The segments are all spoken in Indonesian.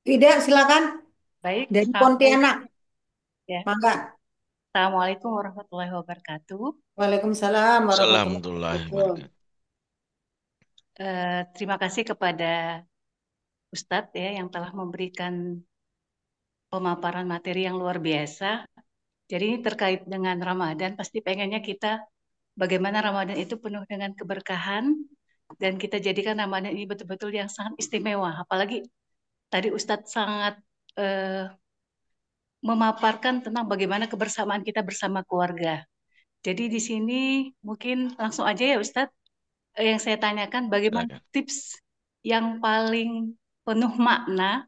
Ida, silakan Baik, dari Pontianak. Assalamualaikum ya. Mangga. Assalamualaikum warahmatullahi wabarakatuh. Waalaikumsalam warahmatullahi Baik. wabarakatuh. Warahmatullahi wabarakatuh. Terima kasih kepada Ustadz ya yang telah memberikan pemaparan materi yang luar biasa. Jadi ini terkait dengan Ramadan, pasti pengennya kita bagaimana Ramadan itu penuh dengan keberkahan dan kita jadikan Ramadan ini betul-betul yang sangat istimewa. Apalagi tadi Ustadz sangat eh, memaparkan tentang bagaimana kebersamaan kita bersama keluarga. Jadi di sini mungkin langsung aja ya Ustadz. Yang saya tanyakan bagaimana Silakan. tips yang paling penuh makna,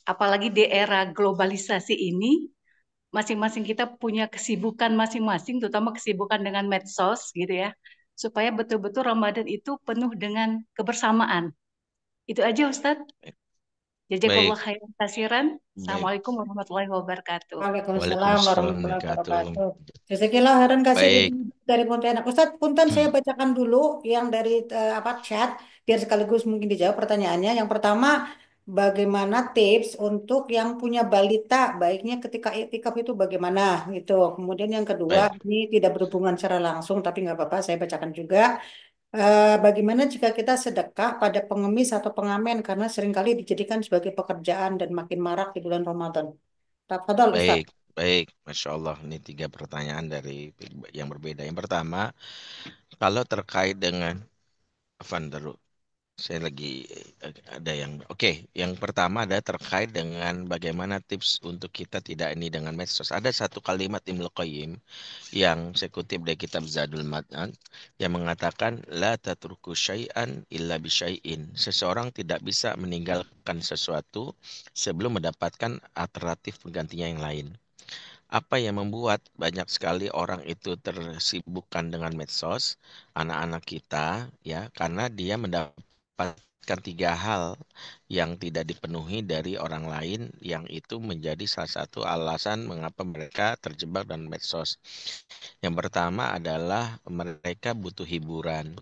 apalagi di era globalisasi ini, masing-masing kita punya kesibukan masing-masing, terutama kesibukan dengan medsos gitu ya, supaya betul-betul Ramadan itu penuh dengan kebersamaan. Itu aja Ustadz. Jazakallah Baik, khairan kasiran. baik. Assalamualaikum warahmatullahi wabarakatuh. Waalaikumsalam Waalaikumsalam warahmatullahi wabarakatuh. wabarakatuh. Jazakallah khairan kasih Baik. itu dari Pontianak. Ustadz, punten saya bacakan dulu yang dari apa chat biar sekaligus mungkin dijawab pertanyaannya. Yang pertama, bagaimana tips untuk yang punya balita baiknya ketika iktikaf itu bagaimana gitu. Kemudian yang kedua, Baik, ini tidak berhubungan secara langsung tapi nggak apa-apa saya bacakan juga. Bagaimana jika kita sedekah pada pengemis atau pengamen karena seringkali dijadikan sebagai pekerjaan dan makin marak di bulan Ramadan. Tafadhol Ustaz. baik, baik. Masya Allah, ini tiga pertanyaan dari yang berbeda. Yang pertama, kalau terkait dengan Afan dulu. Saya lagi ada yang oke. Yang pertama ada terkait dengan bagaimana tips untuk kita tidak ini dengan medsos. Ada satu kalimat Ibnu Qayyim yang saya kutip dari kitab Zadul Ma'ad yang mengatakan la tatruku syai'an illa bisyai'in. Seseorang tidak bisa meninggalkan sesuatu sebelum mendapatkan alternatif penggantinya yang lain. Apa yang membuat banyak sekali orang itu tersibukkan dengan medsos, anak-anak kita, ya, karena dia mendapatkan tiga hal yang tidak dipenuhi dari orang lain, yang itu menjadi salah satu alasan mengapa mereka terjebak dalam medsos. Yang pertama adalah mereka butuh hiburan.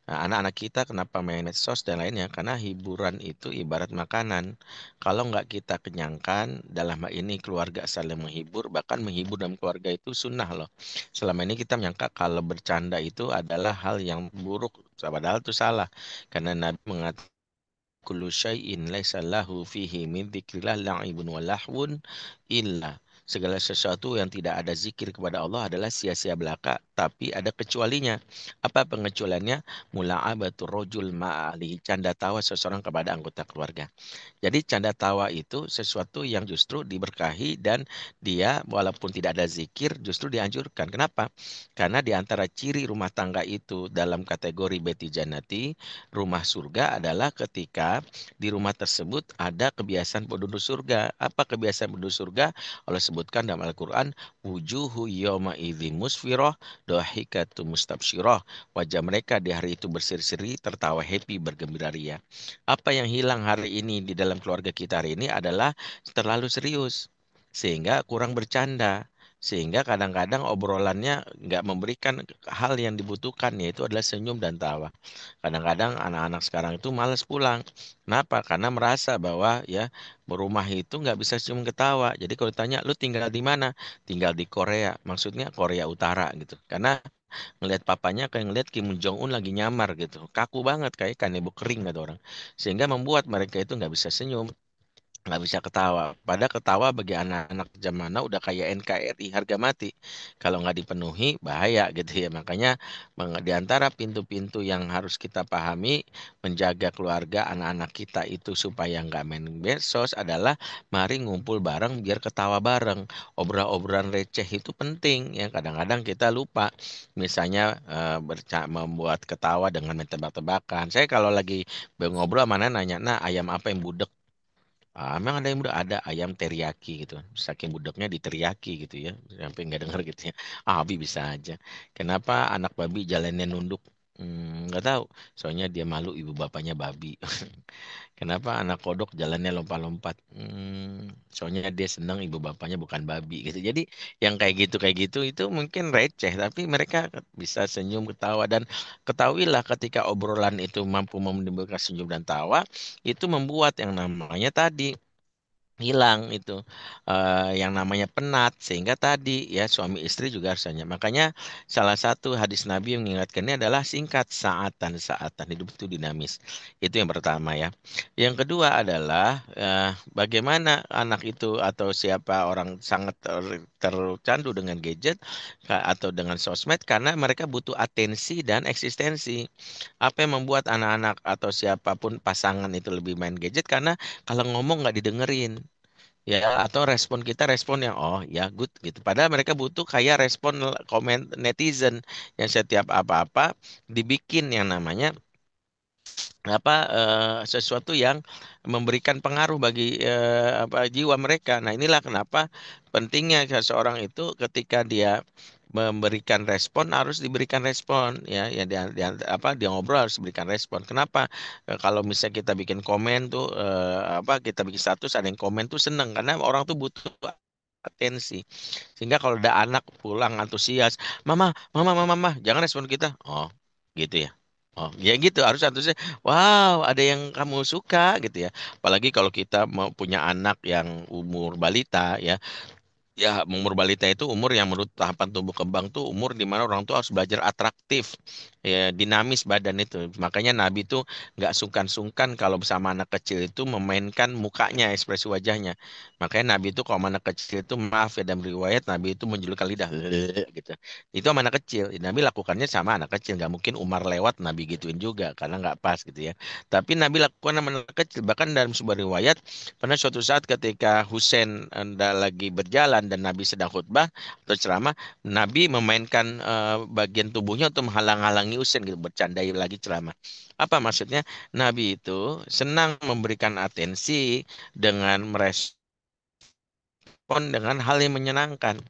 Nah, anak-anak kita kenapa main medsos dan lainnya? Karena hiburan itu ibarat makanan. Kalau nggak kita kenyangkan, dalam hal ini keluarga saling menghibur, bahkan menghibur dalam keluarga itu sunnah loh. Selama ini kita menyangka kalau bercanda itu adalah hal yang buruk, padahal itu salah. Karena Nabi mengatakan kullu syai'in laisa lahu fihi min dzikrillah la'ibun wa lahwun illa segala sesuatu yang tidak ada zikir kepada Allah adalah sia-sia belaka, tapi ada kecualinya. Apa pengecualiannya? Mula'abatul rojul ma'ali, canda tawa seseorang kepada anggota keluarga. Jadi canda tawa itu sesuatu yang justru diberkahi dan dia walaupun tidak ada zikir justru dianjurkan. Kenapa? Karena di antara ciri rumah tangga itu dalam kategori beti janati, rumah surga adalah ketika di rumah tersebut ada kebiasaan penduduk surga. Apa kebiasaan penduduk surga? Allah sebutkan dalam Al-Quran, wujuhu yawma idzi musfirah, dohikatu mustabsyirah. Wajah mereka di hari itu berseri-seri, tertawa happy, bergembira ria. Apa yang hilang hari ini di dalam keluarga kita hari ini adalah terlalu serius. Sehingga kurang bercanda. Sehingga kadang-kadang obrolannya nggak memberikan hal yang dibutuhkan, yaitu adalah senyum dan tawa. Kadang-kadang anak-anak sekarang itu malas pulang. Kenapa? Karena merasa bahwa ya berumah itu nggak bisa senyum ketawa. Jadi kalau ditanya, lu tinggal di mana? Tinggal di Korea. Maksudnya Korea Utara gitu. Karena ngelihat papanya kayak ngelihat Kim Jong Un lagi nyamar gitu, kaku banget kayak kanebo kering kata orang, sehingga membuat mereka itu nggak bisa senyum, nggak bisa ketawa. Padahal ketawa bagi anak-anak zaman now udah kayak NKRI harga mati. Kalau nggak dipenuhi bahaya gitu ya. Makanya di antara pintu-pintu yang harus kita pahami menjaga keluarga anak-anak kita itu supaya nggak main medsos adalah mari ngumpul bareng biar ketawa bareng. Obrolan-obrolan receh itu penting ya. Kadang-kadang kita lupa. Misalnya membuat ketawa dengan main tebak-tebakan. Saya kalau lagi ngobrol mana nanya, nah ayam apa yang budek? Emang ada yang udah ada ayam teriyaki gitu. Saking budaknya diteriyaki gitu ya. Sampai nggak dengar gitu ya. Abi bisa aja. Kenapa anak babi jalannya nunduk? Nggak tahu. Soalnya dia malu ibu bapaknya babi. Kenapa anak kodok jalannya lompat-lompat? Soalnya dia senang ibu bapaknya bukan babi gitu. Jadi yang kayak gitu itu mungkin receh, tapi mereka bisa senyum ketawa dan ketahuilah ketika obrolan itu mampu menimbulkan senyum dan tawa, itu membuat yang namanya tadi hilang itu yang namanya penat, sehingga tadi ya suami istri juga harusnya. Makanya salah satu hadis Nabi yang mengingatkannya adalah singkat, saatan hidup itu dinamis. Itu yang pertama ya. Yang kedua adalah bagaimana anak itu atau siapa orang sangat tercandu dengan gadget atau dengan sosmed karena mereka butuh atensi dan eksistensi. Apa yang membuat anak-anak atau siapapun pasangan itu lebih main gadget karena kalau ngomong nggak didengerin, ya, atau respon kita respon yang oh ya good gitu, padahal mereka butuh kayak respon komen netizen yang setiap apa-apa dibikin yang namanya sesuatu yang memberikan pengaruh bagi jiwa mereka. Nah, inilah kenapa pentingnya seseorang itu ketika dia memberikan respon harus diberikan respon ya, ya dia ngobrol harus diberikan respon. Kenapa? Kalau misalnya kita bikin komen tuh kita bikin status ada yang komen tuh seneng karena orang tuh butuh atensi. Sehingga kalau ada anak pulang antusias, "Mama, mama, mama, mama, jangan respon kita." Oh, gitu ya. Oh, ya gitu harus antusias. Wow, ada yang kamu suka gitu ya. Apalagi kalau kita mau punya anak yang umur balita ya. Ya, umur balita itu umur yang menurut tahapan tumbuh kembang tuh umur di mana orang tua harus belajar atraktif, ya, dinamis badan itu. Makanya Nabi itu nggak sungkan-sungkan kalau bersama anak kecil itu memainkan mukanya, ekspresi wajahnya. Makanya Nabi itu kalau sama anak kecil itu maaf ya dalam riwayat Nabi itu menjulurkan lidah gitu. Itu sama anak kecil. Nabi lakukannya sama anak kecil. Nggak mungkin Umar lewat Nabi gituin juga karena nggak pas gitu ya. Tapi Nabi lakukan sama anak kecil. Bahkan dalam sebuah riwayat pernah suatu saat ketika Husain lagi berjalan dan Nabi sedang khutbah atau ceramah, Nabi memainkan bagian tubuhnya untuk menghalang-halangi Husain gitu, bercandai lagi ceramah. Apa maksudnya? Nabi itu senang memberikan atensi dengan merespon dengan hal yang menyenangkan.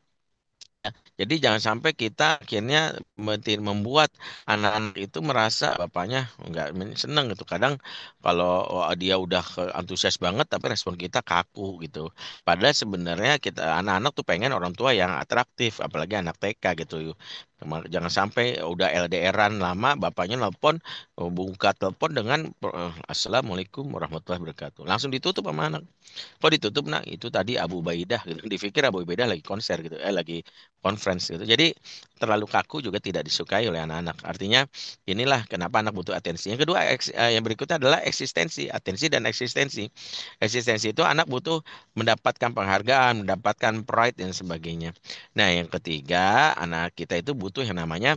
Jadi jangan sampai kita akhirnya membuat anak-anak itu merasa bapaknya nggak seneng gitu. Kadang kalau dia udah antusias banget tapi respon kita kaku gitu. Padahal sebenarnya kita anak-anak tuh pengen orang tua yang atraktif, apalagi anak TK gitu. Jangan sampai udah LDRan lama bapaknya nelpon, buka telepon dengan Assalamualaikum warahmatullahi wabarakatuh. Langsung ditutup sama anak. Kok ditutup nak? Itu tadi Abu Ubaidah gitu. Dipikir Abu Ubaidah lagi konser gitu, lagi conference gitu. Jadi terlalu kaku juga tidak disukai oleh anak-anak. Artinya inilah kenapa anak butuh atensi. Yang kedua, yang berikutnya adalah eksistensi, atensi dan eksistensi. Eksistensi itu anak butuh mendapatkan penghargaan, mendapatkan pride dan sebagainya. Nah, yang ketiga, anak kita itu butuh yang namanya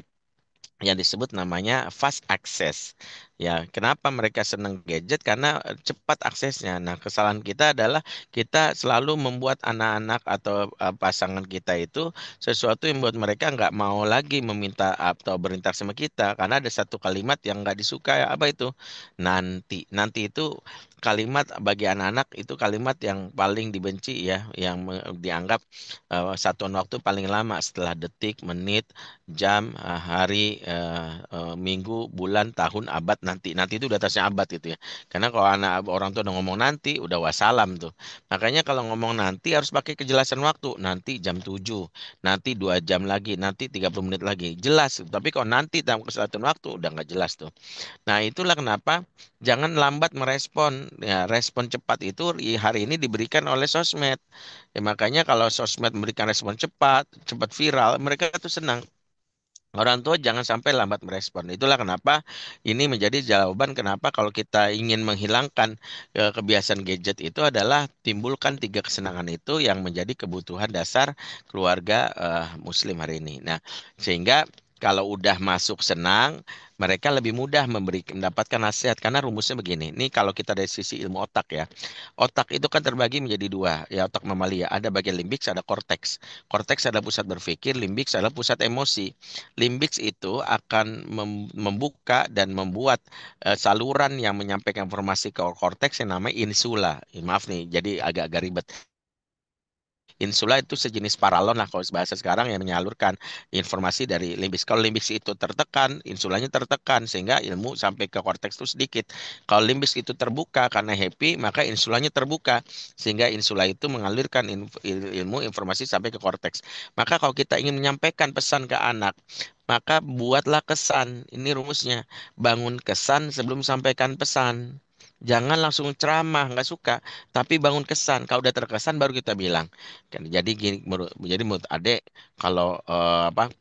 yang disebut namanya fast access. Ya, kenapa mereka senang gadget? Karena cepat aksesnya. Nah, kesalahan kita adalah kita selalu membuat anak-anak atau pasangan kita itu sesuatu yang membuat mereka nggak mau lagi meminta atau berinteraksi sama kita karena ada satu kalimat yang nggak disuka. Apa itu? Nanti. Nanti itu kalimat bagi anak-anak itu kalimat yang paling dibenci ya, yang dianggap satuan waktu paling lama setelah detik, menit, jam, hari, minggu, bulan, tahun, abad, nanti. Nanti itu udah atasnya abad gitu ya. Karena kalau anak orang tua udah ngomong nanti, udah wassalam tuh. Makanya kalau ngomong nanti harus pakai kejelasan waktu. Nanti jam 7, nanti 2 jam lagi, nanti 30 menit lagi. Jelas. Tapi kalau nanti dalam kesatuan waktu udah nggak jelas tuh. Nah, itulah kenapa jangan lambat merespon. Ya, respon cepat itu hari ini diberikan oleh sosmed. Ya, makanya kalau sosmed memberikan respon cepat, cepat viral, mereka tuh senang. Orang tua jangan sampai lambat merespon. Itulah kenapa ini menjadi jawaban kenapa kalau kita ingin menghilangkan kebiasaan gadget itu adalah timbulkan tiga kesenangan itu yang menjadi kebutuhan dasar keluarga Muslim hari ini. Nah, sehingga kalau udah masuk senang, mereka lebih mudah mendapatkan nasihat karena rumusnya begini. Ini kalau kita dari sisi ilmu otak ya. Otak itu kan terbagi menjadi dua, ya otak mamalia. Ada bagian limbix, ada korteks. Korteks adalah pusat berpikir, limbix adalah pusat emosi. Limbix itu akan membuka dan membuat saluran yang menyampaikan informasi ke korteks yang namanya insula. Maaf nih, jadi agak-agak ribet. Insula itu sejenis paralon lah kalau bahasa sekarang yang menyalurkan informasi dari limbix. Kalau limbix itu tertekan, insulanya tertekan sehingga ilmu sampai ke korteks itu sedikit. Kalau limbix itu terbuka karena happy, maka insulanya terbuka sehingga insula itu mengalirkan ilmu informasi sampai ke korteks. Maka kalau kita ingin menyampaikan pesan ke anak, maka buatlah kesan. Ini rumusnya. Bangun kesan sebelum sampaikan pesan. Jangan langsung ceramah, nggak suka. Tapi bangun kesan. Kalau udah terkesan baru kita bilang. Kan, jadi gini, jadi menurut adek kalau apa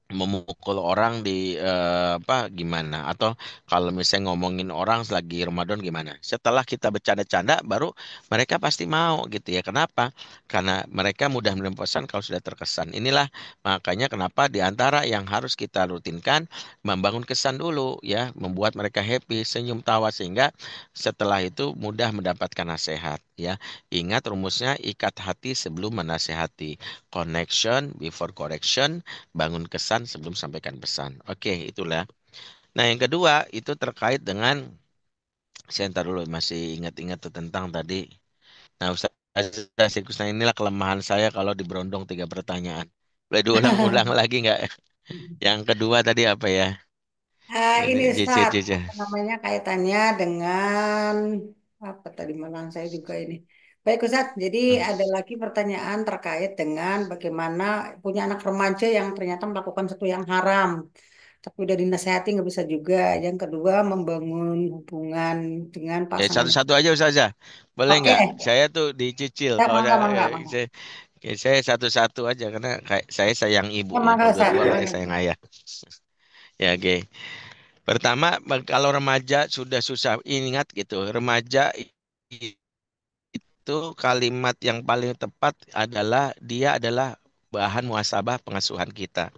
memukul orang di apa gimana, atau kalau misalnya ngomongin orang selagi Ramadan gimana, setelah kita bercanda-canda baru mereka pasti mau gitu ya. Kenapa? Karena mereka mudah menerima pesan kalau sudah terkesan. Inilah makanya kenapa di antara yang harus kita rutinkan membangun kesan dulu ya, membuat mereka happy, senyum tawa, sehingga setelah itu mudah mendapatkan nasihat ya. Ingat rumusnya, ikat hati sebelum menasehati, connection before correction, bangun kesan sebelum sampaikan pesan. Oke, itulah. Nah, yang kedua itu terkait dengan, saya ntar dulu masih ingat-ingat tuh tentang tadi. Nah, Ustaz Sirkusna, inilah kelemahan saya kalau diberondong 3 pertanyaan. Boleh diulang-ulang lagi nggak? Yang kedua tadi apa ya? Ini Ini Ustaz, JCJC. apa namanya kaitannya dengan apa tadi malang saya juga ini. Baik Ustaz, jadi ada lagi pertanyaan terkait dengan bagaimana punya anak remaja yang ternyata melakukan sesuatu yang haram, tapi udah dinasehati nggak bisa juga. Yang kedua, membangun hubungan dengan Ya, pasangan. satu-satu aja Ustazah. Boleh Oke, nggak? Saya tuh dicicil. ya Kalau mangga, mangga, mangga. saya satu-satu aja karena kayak saya sayang ibu Ya ya. mangga Kalau Ustaz, dua-dua berarti mangga. sayang ayah. Ya, oke. Pertama, kalau remaja sudah susah, ingat gitu. Remaja itu kalimat yang paling tepat adalah dia adalah bahan muhasabah pengasuhan kita.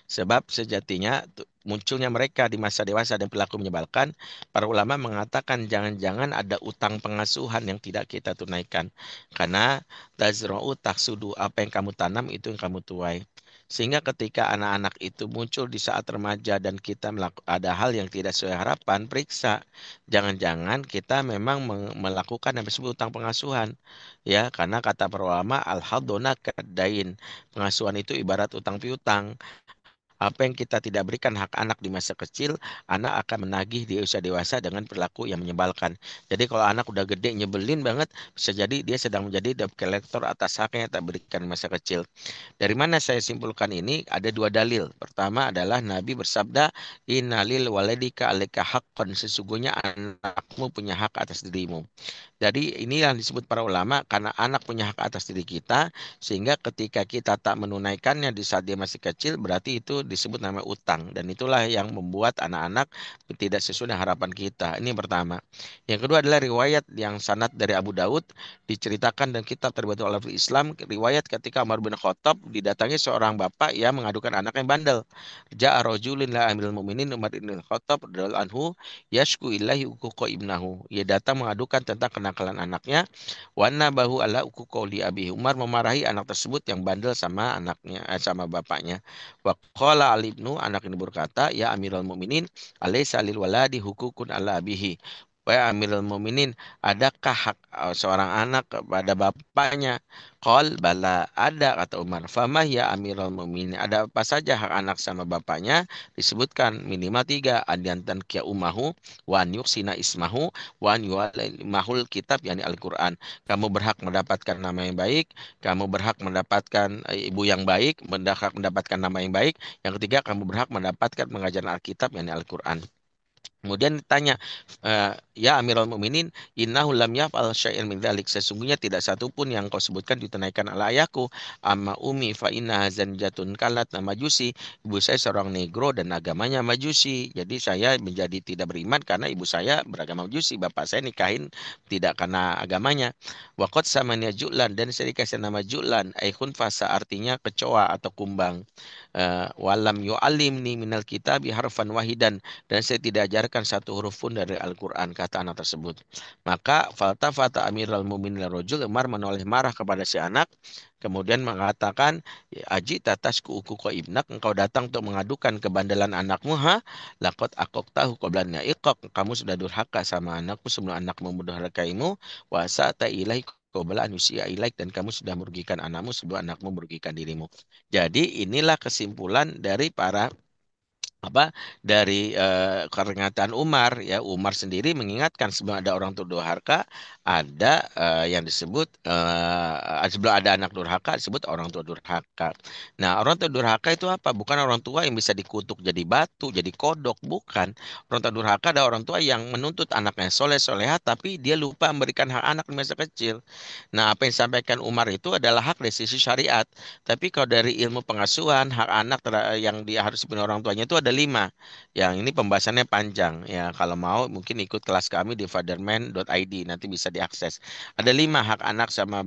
Sebab sejatinya munculnya mereka di masa dewasa dan perilaku menyebalkan, para ulama mengatakan jangan-jangan ada utang pengasuhan yang tidak kita tunaikan. Karena tazra'u taksudu, apa yang kamu tanam itu yang kamu tuai. Sehingga ketika anak-anak itu muncul di saat remaja dan kita ada hal yang tidak sesuai harapan, periksa. Jangan-jangan kita memang melakukan yang disebut utang pengasuhan. Ya, karena kata para ulama, al-hadona kadain. Pengasuhan itu ibarat utang piutang. Apa yang kita tidak berikan hak anak di masa kecil, anak akan menagih di usia dewasa dengan perilaku yang menyebalkan. Jadi kalau anak udah gede nyebelin banget, bisa jadi dia sedang menjadi debt collector atas hak yang tak berikan di masa kecil. Dari mana saya simpulkan ini? Ada 2 dalil. Pertama adalah Nabi bersabda, Innalil waladika alaika haqqan. Sesungguhnya anakmu punya hak atas dirimu. Jadi ini yang disebut para ulama, karena anak punya hak atas diri kita, sehingga ketika kita tak menunaikannya di saat dia masih kecil, berarti itu disebut nama utang. Dan itulah yang membuat anak-anak tidak sesuai dengan harapan kita. Ini yang pertama. Yang kedua adalah riwayat yang sanad dari Abu Daud, diceritakan dan kitab terbaik oleh Islam, riwayat ketika Umar bin Khattab didatangi seorang bapak yang mengadukan anak yang bandel. Ja'a rajulun la amirul mu'minin Umar bin Khattab radhiyallahu anhu yashku ilahi uquqa ibnahu. Ia datang mengadukan tentang kenakalan anaknya. Wana bahu ala uquqa li abihi. Umar memarahi anak tersebut yang bandel sama anaknya, sama bapaknya. Wa qala al ibnu, anak ini berkata, ya Amirul Mukminin, alaysa lil waladi hukukun ala abihi. Wahai Amirul Mukminin, adakah hak seorang anak kepada bapaknya? Qal bala, ada, kata Umar. Fama ya Amirul Mukminin, ada apa saja hak anak sama bapaknya? Disebutkan minimal 3, adiantan kia umahu, wan yuksina ismahu, wan mahul kitab, yakni Al-Quran. Kamu berhak mendapatkan nama yang baik, kamu berhak mendapatkan ibu yang baik, berhak mendapatkan nama yang baik. Yang ketiga, kamu berhak mendapatkan pengajaran Alkitab, yakni Al-Quran. Kemudian ditanya, ya Amirul Mukminin, innahu lam yaf'al syai'an min dzalik. Sesungguhnya tidak satu pun yang kau sebutkan ditunaikan oleh ayahku. Amma umi fa inna zanjatun kalat majusi. Ibu saya seorang negro dan agamanya majusi. Jadi saya menjadi tidak beriman karena ibu saya beragama majusi. Bapak saya nikahin tidak karena agamanya. Waqad samanya ju'lan, dan saya dikasih nama ju'lan. Aikun fasa, artinya kecoa atau kumbang. Walam yu'alimni minal kitabi harfan wahidan, dan saya tidak ajarkan satu huruf pun dari Al-Quran, kata anak tersebut. Maka faltafata Amirul Mukminin rajul, Umar menoleh marah kepada si anak, kemudian mengatakan, Aji tatasku uku ibnak, engkau datang untuk mengadukan kebandelan anakmu, ha? Lakot akok tahu qoblannya ikok, kamu sudah durhaka sama anakmu sebelum anakmu mendurhakaimu, wasa ta ilaih qabla an yusia ilaik, dan kamu sudah merugikan anakmu sebelum anakmu merugikan dirimu. Jadi inilah kesimpulan dari para apa dari pernyataan Umar ya, Umar sendiri mengingatkan sebelum ada orang tua durhaka ada yang disebut sebelum ada anak durhaka disebut orang tua durhaka. Nah, orang tua durhaka itu apa? Bukan orang tua yang bisa dikutuk jadi batu, jadi kodok, bukan. Orang tua durhaka ada orang tua yang menuntut anaknya soleh soleha tapi dia lupa memberikan hak anak di masa kecil. Nah, apa yang disampaikan Umar itu adalah hak dari sisi syariat. Tapi kalau dari ilmu pengasuhan, hak anak yang dia harus dipenuhi orang tuanya itu ada 5. Yang ini pembahasannya panjang. Ya, kalau mau mungkin ikut kelas kami di fatherman.id, nanti bisa diakses. Ada 5 hak anak sama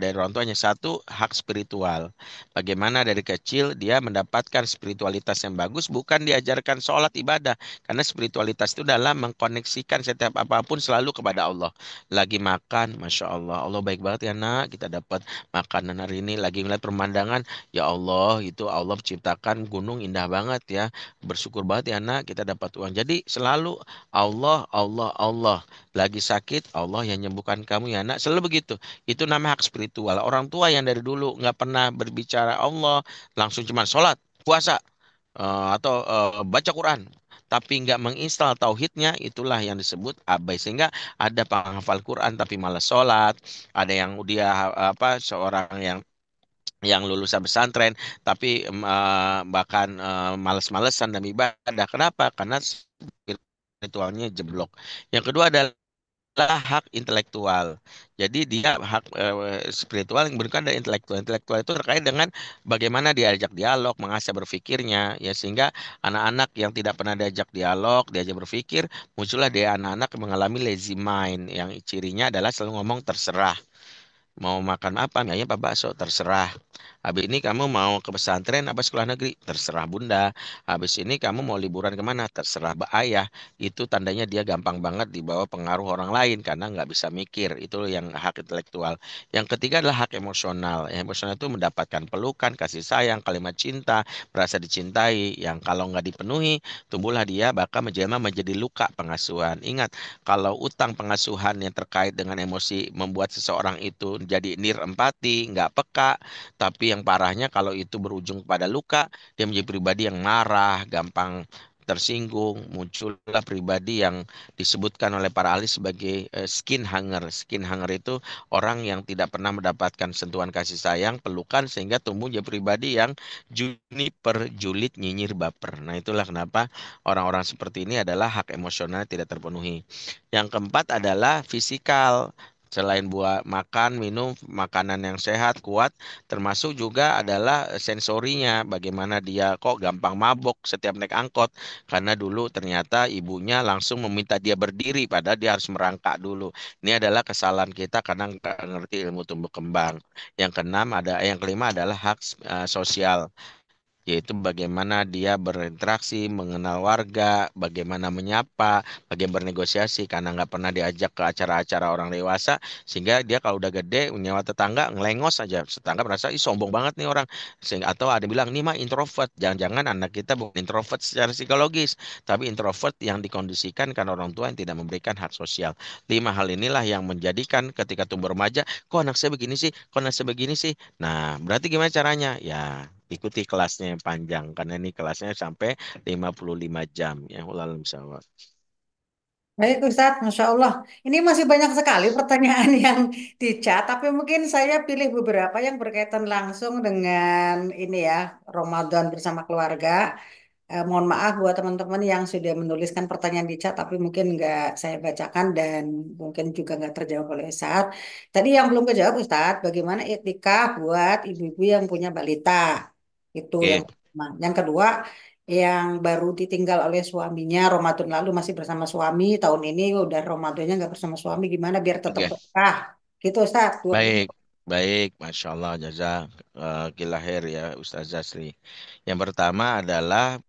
dari orang tuanya. Satu, hak spiritual. Bagaimana dari kecil dia mendapatkan spiritualitas yang bagus, bukan diajarkan sholat ibadah. Karena spiritualitas itu adalah mengkoneksikan setiap apapun selalu kepada Allah. Lagi makan, Masya Allah, Allah baik banget ya nak, kita dapat makanan hari ini. Lagi ngeliat pemandangan, ya Allah, itu Allah menciptakan gunung indah banget ya. Bersyukur banget ya nak, kita dapat uang. Jadi selalu Allah, Allah, Allah. Lagi sakit, Allah yang menyembuhkan kamu ya nak. Selalu begitu. Itu nama hak spiritual. Orang tua yang dari dulu nggak pernah berbicara Allah, langsung cuma sholat, puasa, atau baca Quran, tapi nggak menginstal tauhidnya, itulah yang disebut abai. Sehingga ada penghafal Quran tapi malas sholat, ada yang dia apa seorang yang lulusan pesantren tapi bahkan males-malesan dan ibadah. Kenapa? Karena spiritualnya jeblok. Yang kedua adalah hak intelektual. Jadi dia hak spiritual yang bukan dari intelektual. Intelektual itu terkait dengan bagaimana diajak dialog, mengasah berpikirnya, ya sehingga anak-anak yang tidak pernah diajak dialog, diajak berpikir, muncullah dia anak-anak yang mengalami lazy mind, yang cirinya adalah selalu ngomong terserah. Mau makan apa? Mie ayam apa bakso? Terserah. Habis ini kamu mau ke pesantren apa sekolah negeri? Terserah bunda. Habis ini kamu mau liburan kemana? Terserah ayah. Itu tandanya dia gampang banget dibawa pengaruh orang lain karena nggak bisa mikir. Itu yang hak intelektual. Yang ketiga adalah hak emosional. Yang emosional itu mendapatkan pelukan, kasih sayang, kalimat cinta, merasa dicintai. Yang kalau nggak dipenuhi, tumbuhlah dia bakal menjelma menjadi luka pengasuhan. Ingat, kalau utang pengasuhan yang terkait dengan emosi membuat seseorang itu jadi empati, nggak peka, tapi yang parahnya kalau itu berujung pada luka, dia menjadi pribadi yang marah, gampang tersinggung, muncullah pribadi yang disebutkan oleh para ahli sebagai skin hanger. Skin hanger itu orang yang tidak pernah mendapatkan sentuhan kasih sayang, pelukan, sehingga tumbuh jadi pribadi yang juniper, julid, nyinyir, baper. Nah, itulah kenapa orang-orang seperti ini adalah hak emosional tidak terpenuhi. Yang keempat adalah fisikal. Selain buat makan, minum, makanan yang sehat, kuat, termasuk juga adalah sensorinya. Bagaimana dia kok gampang mabok setiap naik angkot. Karena dulu ternyata ibunya langsung meminta dia berdiri, padahal dia harus merangkak dulu. Ini adalah kesalahan kita karena nggak ngerti ilmu tumbuh kembang. Yang kelima adalah hak sosial, yaitu bagaimana dia berinteraksi, mengenal warga, bagaimana menyapa, bagaimana bernegosiasi, karena nggak pernah diajak ke acara-acara orang dewasa, sehingga dia kalau udah gede, nyawa tetangga, ngelengos aja. Tetangga merasa, ih sombong banget nih orang. Sehingga, atau ada yang bilang, ini mah introvert. Jangan-jangan anak kita bukan introvert secara psikologis, tapi introvert yang dikondisikan karena orang tua yang tidak memberikan hak sosial. 5 hal inilah yang menjadikan ketika tumbuh remaja, kok anak saya begini sih, kok anak saya begini sih. Nah, berarti gimana caranya? Ya, ikuti kelasnya yang panjang karena ini kelasnya sampai 55 jam ya, ulal misalnya. Baik Ustadz, Masya Allah. Ini masih banyak sekali pertanyaan yang di chat, tapi mungkin saya pilih beberapa yang berkaitan langsung dengan ini ya, Ramadan bersama keluarga. Mohon maaf buat teman-teman yang sudah menuliskan pertanyaan di chat, tapi mungkin nggak saya bacakan dan mungkin juga nggak terjawab oleh Ustadz. Tadi yang belum kejawab Ustadz, bagaimana iktikaf buat ibu-ibu yang punya balita? Itu yang Oke, pertama. Yang kedua, yang baru ditinggal oleh suaminya, Ramadan lalu masih bersama suami, tahun ini udah Ramadannya nggak bersama suami, gimana biar tetap oke. berkah? Gitu Ustadz, dua Baik, baik, Masya Allah, jaza kilahir ya Ustaz Zasri. Yang pertama adalah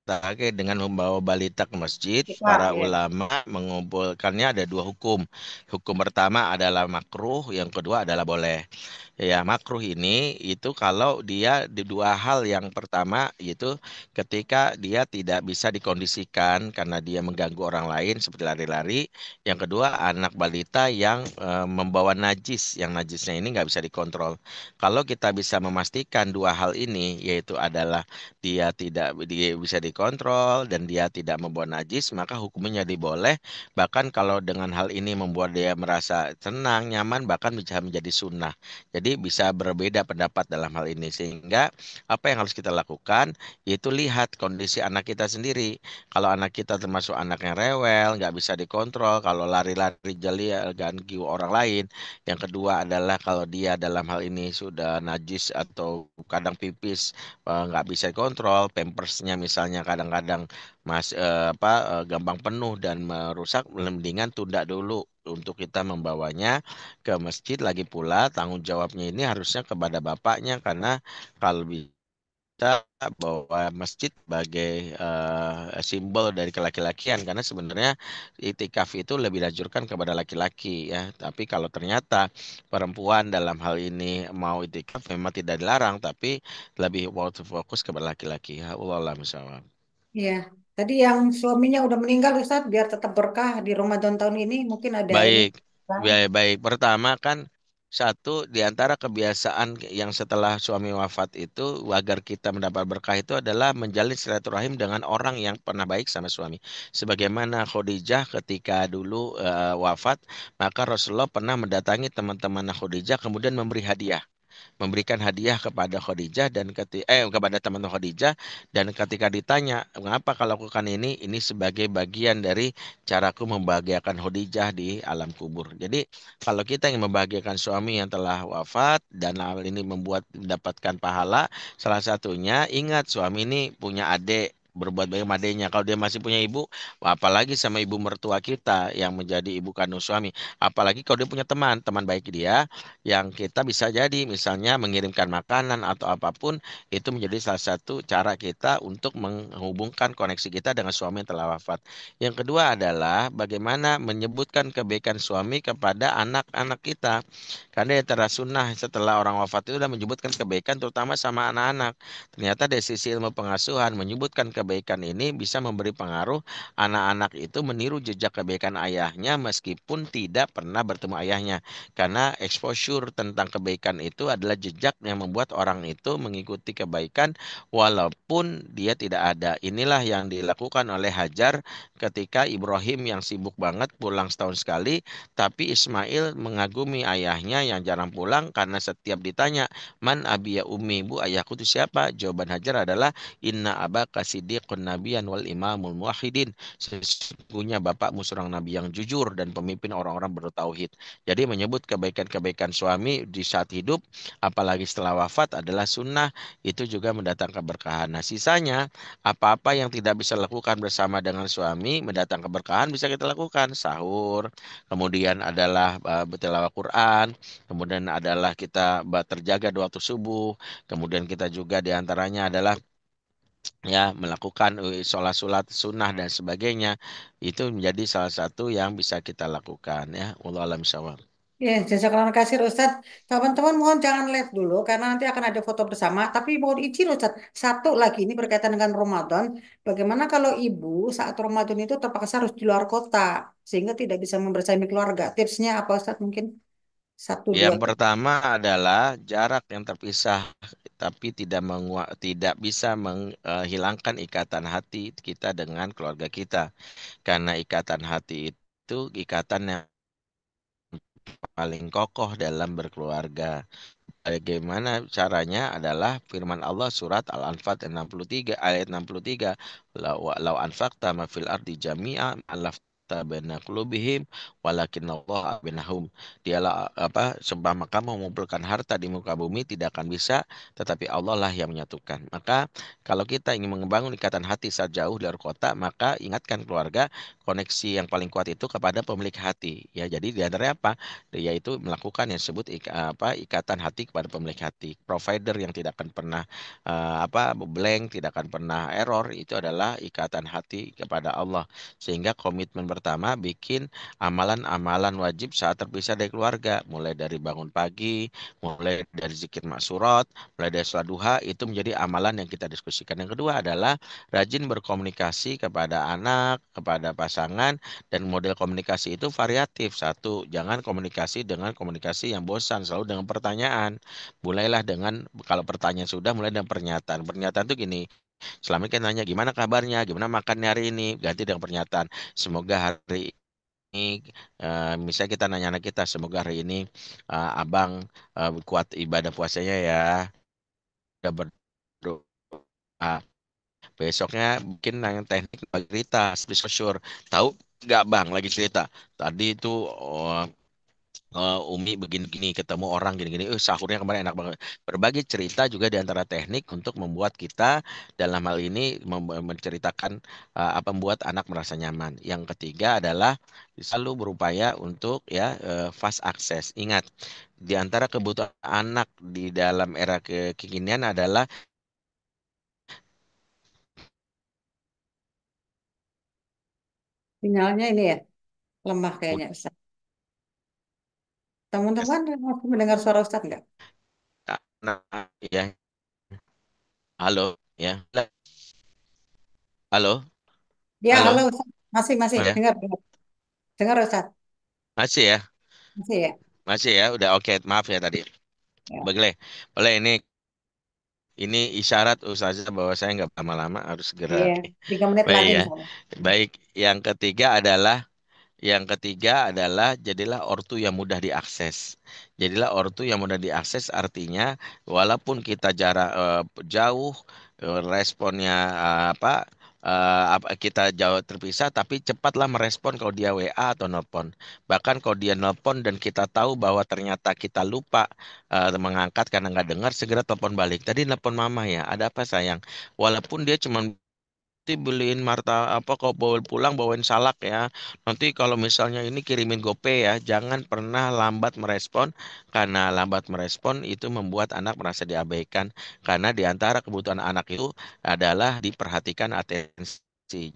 Oke, dengan membawa balita ke masjid, Kita, para ya. ulama mengumpulkannya ada dua hukum. Hukum pertama adalah makruh, yang kedua adalah boleh. Ya, makruh ini itu kalau dia di dua hal. Yang pertama yaitu ketika dia tidak bisa dikondisikan karena dia mengganggu orang lain seperti lari-lari. Yang kedua, anak balita yang membawa najis, yang najisnya ini nggak bisa dikontrol. Kalau kita bisa memastikan dua hal ini, yaitu adalah dia bisa dikontrol dan dia tidak membawa najis, maka hukumnya diboleh. Bahkan kalau dengan hal ini membuat dia merasa tenang, nyaman, bahkan bisa menjadi sunnah. Jadi bisa berbeda pendapat dalam hal ini, sehingga apa yang harus kita lakukan yaitu lihat kondisi anak kita sendiri. Kalau anak kita termasuk anak yang rewel, nggak bisa dikontrol, kalau lari-lari jeli ganggu orang lain. Yang kedua adalah kalau dia dalam hal ini sudah najis atau kadang pipis nggak bisa dikontrol, pampersnya misalnya kadang-kadang gampang penuh dan merusak, mendingan tunda dulu untuk kita membawanya ke masjid. Lagi pula tanggung jawabnya ini harusnya kepada bapaknya, karena kalau bisa bawa masjid sebagai simbol dari kelaki-lakian, karena sebenarnya itikaf itu lebih dianjurkan kepada laki-laki ya. Tapi kalau ternyata perempuan dalam hal ini mau itikaf memang tidak dilarang, tapi lebih waktu fokus kepada laki-laki. Ya Allah alam bisawab. Iya. Tadi yang suaminya udah meninggal, Ustaz, biar tetap berkah di Ramadan tahun ini, mungkin ada ini. Baik, Bang. baik, baik. Pertama kan satu di antara kebiasaan yang setelah suami wafat itu agar kita mendapat berkah itu adalah menjalin silaturahim dengan orang yang pernah baik sama suami. Sebagaimana Khadijah ketika dulu wafat, maka Rasulullah pernah mendatangi teman-teman Khadijah kemudian memberikan hadiah kepada Khadijah kepada teman Khadijah, dan ketika ditanya mengapa kau lakukan ini sebagai bagian dari caraku membahagiakan Khadijah di alam kubur. Jadi kalau kita ingin membahagiakan suami yang telah wafat dan hal ini membuat mendapatkan pahala, salah satunya ingat suami ini punya adik, berbuat baik sama adiknya. Kalau dia masih punya ibu, apalagi sama ibu mertua kita yang menjadi ibu kandung suami. Apalagi kalau dia punya teman, teman baik dia, yang kita bisa jadi misalnya mengirimkan makanan atau apapun, itu menjadi salah satu cara kita untuk menghubungkan koneksi kita dengan suami yang telah wafat. Yang kedua adalah bagaimana menyebutkan kebaikan suami kepada anak-anak kita. Karena di antara sunnah setelah orang wafat itu sudah menyebutkan kebaikan terutama sama anak-anak. Ternyata dari sisi ilmu pengasuhan menyebutkan kebaikan ini bisa memberi pengaruh anak-anak itu meniru jejak kebaikan ayahnya meskipun tidak pernah bertemu ayahnya. Karena exposure tentang kebaikan itu adalah jejak yang membuat orang itu mengikuti kebaikan walaupun dia tidak ada. Inilah yang dilakukan oleh Hajar ketika Ibrahim yang sibuk banget pulang setahun sekali, tapi Ismail mengagumi ayahnya yang jarang pulang karena setiap ditanya, "Man abi ya ummi, bu ayahku itu siapa?" Jawaban Hajar adalah, "Inna abaka siddiqun nabiyan wal imamul muwahhidin." Sesungguhnya bapakmu seorang nabi yang jujur dan pemimpin orang-orang bertauhid. Jadi menyebut kebaikan-kebaikan suami di saat hidup, apalagi setelah wafat adalah sunnah, itu juga mendatangkan keberkahan. Nah, sisanya apa-apa yang tidak bisa lakukan bersama dengan suami, mendatangkan keberkahan bisa kita lakukan. Sahur, kemudian adalah bertilawah Quran, kemudian adalah kita terjaga di waktu subuh, kemudian kita juga diantaranya adalah ya melakukan sholat-sholat sunnah dan sebagainya. Itu menjadi salah satu yang bisa kita lakukan ya. Wallahu a'lam bishawab. Ya, jazakallah kasih Ustaz. Teman-teman mohon jangan live dulu karena nanti akan ada foto bersama. Tapi mohon izin Ustaz, satu lagi ini berkaitan dengan Ramadan. Bagaimana kalau ibu saat Ramadan itu terpaksa harus di luar kota sehingga tidak bisa membersamai keluarga? Tipsnya apa Ustaz mungkin? Satu dua. Yang pertama adalah jarak yang terpisah, tapi tidak bisa menghilangkan ikatan hati kita dengan keluarga kita. Karena ikatan hati itu ikatan yang paling kokoh dalam berkeluarga. Bagaimana caranya adalah firman Allah surat Al-Anfal 63 ayat 63. Lau anfaqta ma fil ardi jami'a baina qulubihim walakinnallaha bainahum. Dialah apa seumpama kamu mengumpulkan harta di muka bumi tidak akan bisa, tetapi Allah lah yang menyatukan. Maka kalau kita ingin membangun ikatan hati saat jauh dari kota, maka ingatkan keluarga, koneksi yang paling kuat itu kepada pemilik hati. Ya, jadi di antaranya apa? Yaitu melakukan yang disebut ikatan hati kepada pemilik hati. Provider yang tidak akan pernah blank, tidak akan pernah error, itu adalah ikatan hati kepada Allah. Sehingga komitmen pertama bikin amalan-amalan wajib saat terpisah dari keluarga, mulai dari bangun pagi, mulai dari zikir maksurat, mulai dari sholat duha, itu menjadi amalan yang kita diskusikan. Yang kedua adalah rajin berkomunikasi kepada anak, kepada pasangan, dan model komunikasi itu variatif. Satu, jangan komunikasi dengan komunikasi yang bosan, selalu dengan pertanyaan. Mulailah dengan, kalau pertanyaan sudah, mulai dengan pernyataan. Pernyataan itu gini, selama ini kan nanya gimana kabarnya, gimana makannya hari ini, ganti dengan pernyataan. Semoga hari ini, misalnya kita nanya anak kita, semoga hari ini abang kuat ibadah puasanya ya, udah berdoa. Besoknya mungkin nanya teknik lagi cerita, please sure. Tahu nggak bang lagi cerita. Tadi itu Umi begini-gini ketemu orang gini-gini, sahurnya kemarin enak banget. Berbagi cerita juga di antara teknik untuk membuat kita dalam hal ini menceritakan apa membuat anak merasa nyaman. Yang ketiga adalah selalu berupaya untuk ya fast access. Ingat, di antara kebutuhan anak di dalam era kekinian adalah Sinyalnya ini ya, lemah kayaknya Ustaz. Teman-teman, aku mendengar suara Ustaz nggak? nah, ya, halo, ya, halo, Ya, halo halo, Ustaz. Masih, oh ya, dengar, dengar. Dengar Ustaz. masih ya, Masih ya. masih ya, udah oke, maaf ya tadi. Ya. Boleh, boleh ini isyarat Ustazah bahwa saya nggak lama-lama harus segera. Iya, 3 menit Baik lagi ya. insya Allah. Baik, yang ketiga adalah jadilah ortu yang mudah diakses. Jadilah ortu yang mudah diakses artinya walaupun kita jarak jauh, responnya kita jauh terpisah, tapi cepatlah merespon kalau dia WA atau nelpon. Bahkan kalau dia nelpon dan kita tahu bahwa ternyata kita lupa mengangkat karena nggak dengar, segera telepon balik. Tadi nelpon mama ya, ada apa sayang? Walaupun dia cuma nanti beliin apa kau bawa pulang bawain salak ya. Nanti kalau misalnya ini kirimin GoPay ya, jangan pernah lambat merespon karena lambat merespon itu membuat anak merasa diabaikan karena di antara kebutuhan anak itu adalah diperhatikan atensi.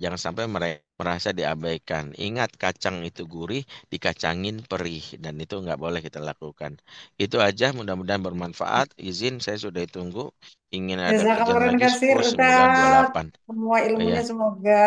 Jangan sampai mereka merasa diabaikan. Ingat kacang itu gurih, dikacangin perih dan itu nggak boleh kita lakukan. Itu aja mudah-mudahan bermanfaat. Izin saya sudah ditunggu. Ingin ada Jazakallah kerjaan khairan lagi kasir 10 9 Ustaz. 28. Semua Oh ya. ilmunya semoga